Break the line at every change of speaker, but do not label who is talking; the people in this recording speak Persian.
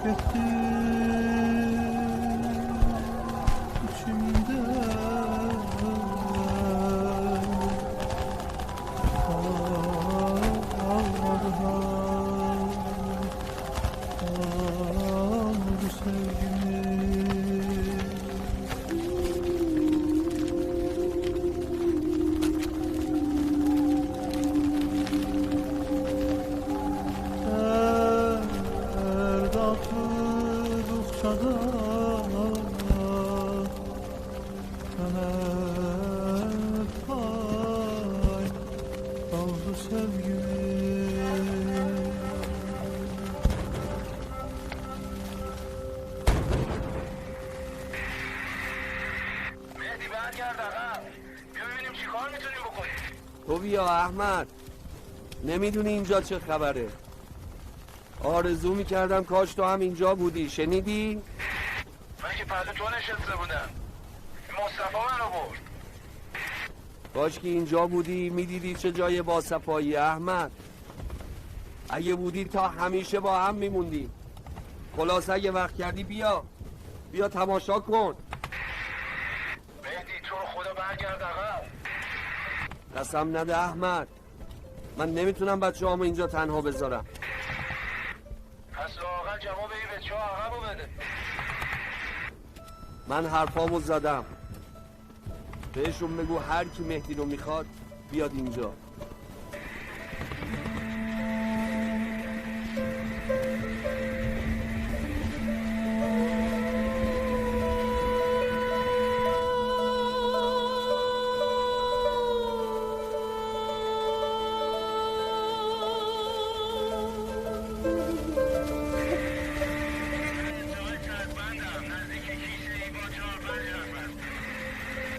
تو بیا احمد، نمیدونی اینجا چه خبره. آرزو میکردم کاش تو هم اینجا بودی، شنیدی؟
من که پهلو تو نشسته بودم، مصطفی منو برد.
کاش که اینجا بودی میدیدی چه جای باصفایی احمد. اگه بودی تا همیشه با هم میموندی. خلاص اگه وقت کردی بیا تماشا کن.
مهدی تو رو خدا برگرد عقب.
قسم نده احمد، من نمیتونم بچه هامو اینجا تنها بذارم.
پس لااقل جواب این بچه ها عقبو بده.
من حرفامو زدم، بهشون بگو هر کی مهدی رو میخواد بیاد اینجا.